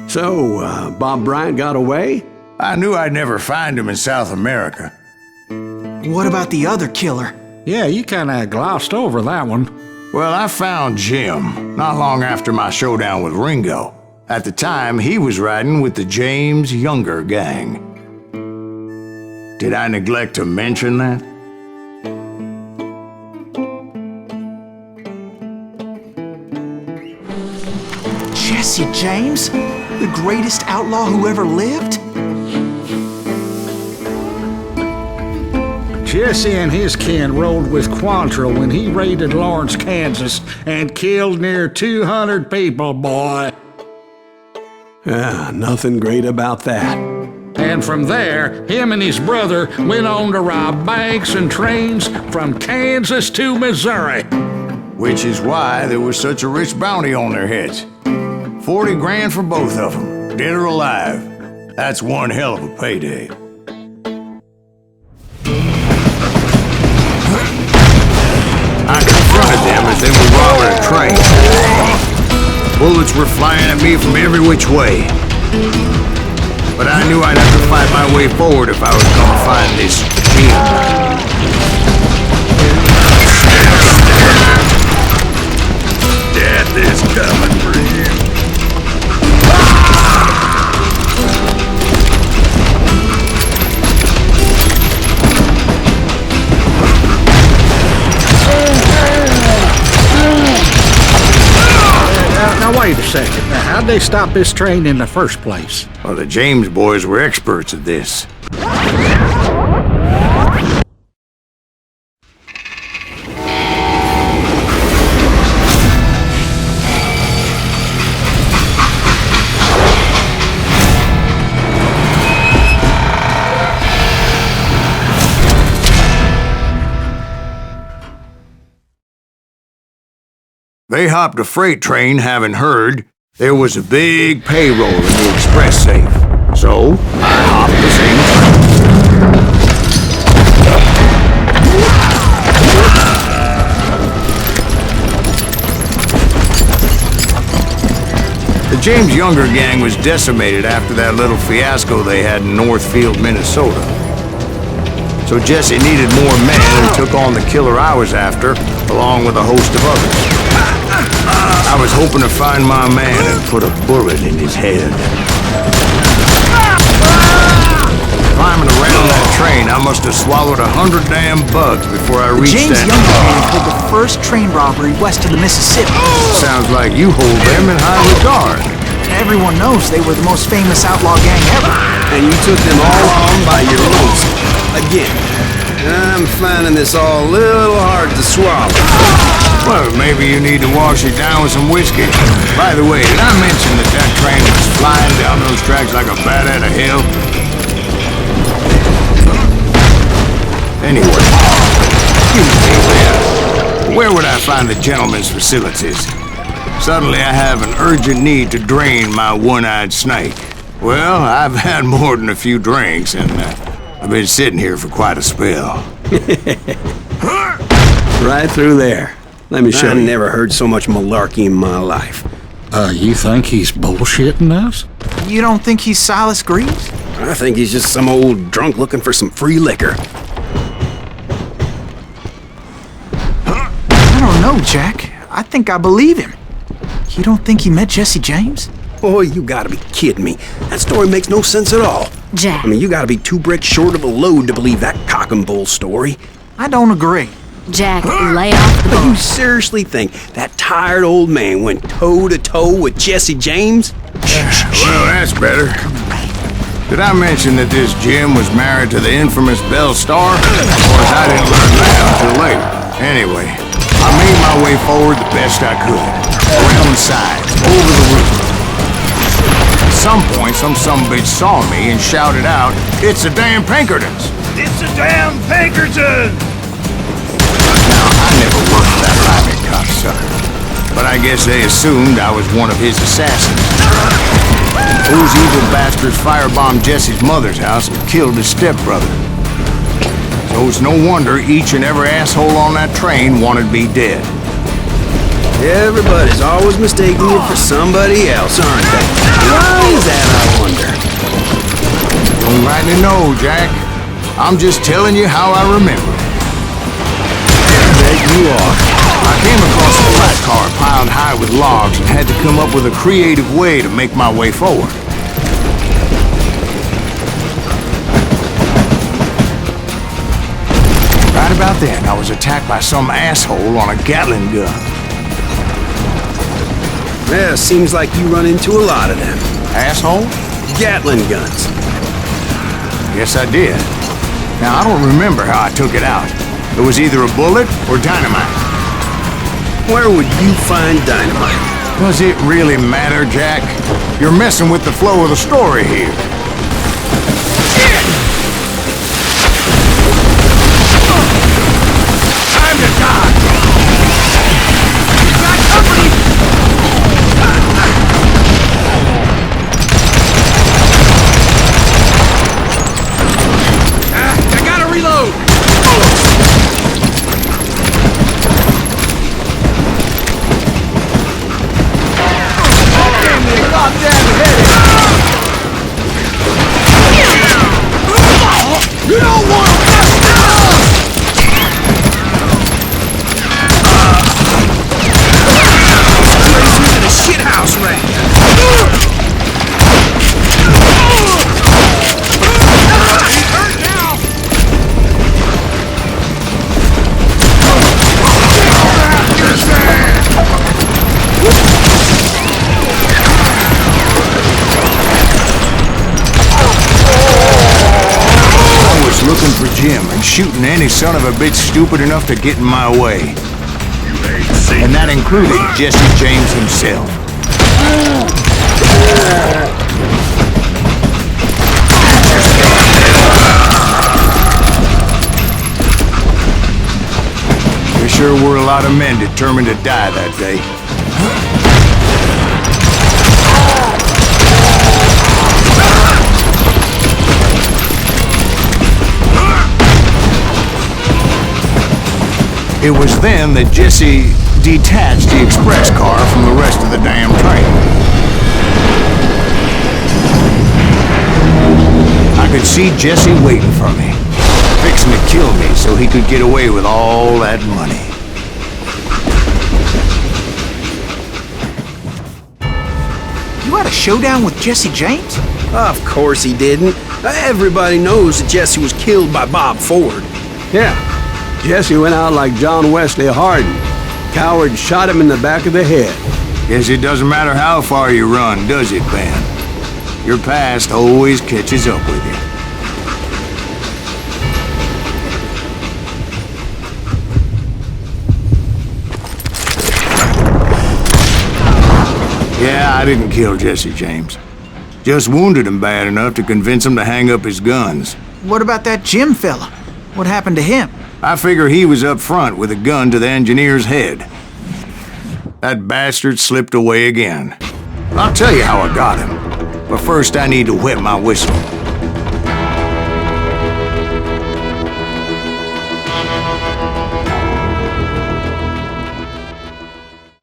So, Bob Bryant got away? I knew I'd never find him in South America. What about the other killer? Yeah, you kinda glossed over that one. Well, I found Jim not long after my showdown with Ringo. At the time, he was riding with the James Younger gang. Did I neglect to mention that? Jesse James? The greatest outlaw who ever lived? Jesse and his kin rode with Quantrill when he raided Lawrence, Kansas, and killed near 200 people, boy. Nothing great about that. And from there, him and his brother went on to rob banks and trains from Kansas to Missouri. Which is why there was such a rich bounty on their heads. 40 grand for both of them, dead or alive. That's one hell of a payday. I confronted them as they were robbing a train. Bullets were flying at me from every which way. But I knew I'd have to fight my way forward if I was going to find this Jim. Death is coming for him. Now wait a second. Now, how'd they stop this train in the first place? Well, the James boys were experts at this. They hopped a freight train having heard there was a big payroll in the express safe. So, I hopped the same train. The James Younger gang was decimated after that little fiasco they had in Northfield, Minnesota. So Jesse needed more men and took on the killer I was after, along with a host of others. I was hoping to find my man and put a bullet in his head. Climbing around that train, I must have swallowed 100 damn bugs before I reached James that... Younger gang pulled the first train robbery west of the Mississippi. Sounds like you hold them in high regard. Everyone knows they were the most famous outlaw gang ever. And you took them all on by your lonesome. Again. I'm finding this all a little hard to swallow. Well, maybe you need to wash it down with some whiskey. By the way, did I mention that that train was flying down those tracks like a bat out of hell? Anyway, excuse me, where would I find the gentleman's facilities? Suddenly I have an urgent need to drain my one-eyed snake. Well, I've had more than a few drinks, and I've been sitting here for quite a spell. Right through there. Let me show you. I've never heard so much malarkey in my life. You think he's bullshitting us? You don't think he's Silas Greaves? I think he's just some old drunk looking for some free liquor. I don't know, Jack. I think I believe him. You don't think he met Jesse James? Boy, you gotta be kidding me. That story makes no sense at all. Jack. I mean, you gotta be 2 bricks short of a load to believe that cock and bull story. I don't agree. Jack, lay off the But bull. you seriously think that tired old man went toe-to-toe with Jesse James? Well, that's better. Did I mention that this Jim was married to the infamous Belle Starr? Of course, I didn't learn that until later. Anyway, I made my way forward the best I could. Around the sides, over the roof. At some point, some sumbitch saw me and shouted out, "It's the damn Pinkertons!" It's a damn Pinkerton! Now, I never worked for that rabbit cocksucker, but I guess they assumed I was one of his assassins. Those evil bastards firebombed Jesse's mother's house and killed his stepbrother. So it's no wonder each and every asshole on that train wanted me dead. Everybody's always mistaking you for somebody else, aren't they? Why is that, I wonder? Don't rightly know, Jack. I'm just telling you how I remember. Bet you are. I came across a flat car piled high with logs and had to come up with a creative way to make my way forward. Right about then, I was attacked by some asshole on a Gatling gun. Yeah, seems like you run into a lot of them. Asshole? Gatling guns. Yes, I did. Now, I don't remember how I took it out. It was either a bullet or dynamite. Where would you find dynamite? Does it really matter, Jack? You're messing with the flow of the story here. Time to die! Got company! I gotta reload! You don't want In a shithouse rat. looking for Jim and shooting any son of a bitch stupid enough to get in my way. And that included Jesse James himself. There sure were a lot of men determined to die that day. It was then that Jesse detached the express car from the rest of the damn train. I could see Jesse waiting for me, fixing to kill me so he could get away with all that money. You had a showdown with Jesse James? Of course he didn't. Everybody knows that Jesse was killed by Bob Ford. Yeah. Jesse went out like John Wesley Hardin. Coward shot him in the back of the head. Guess it doesn't matter how far you run, does it, Ben? Your past always catches up with you. Yeah, I didn't kill Jesse James. Just wounded him bad enough to convince him to hang up his guns. What about that Jim fella? What happened to him? I figure he was up front with a gun to the engineer's head. That bastard slipped away again. I'll tell you how I got him. But first I need to wet my whistle.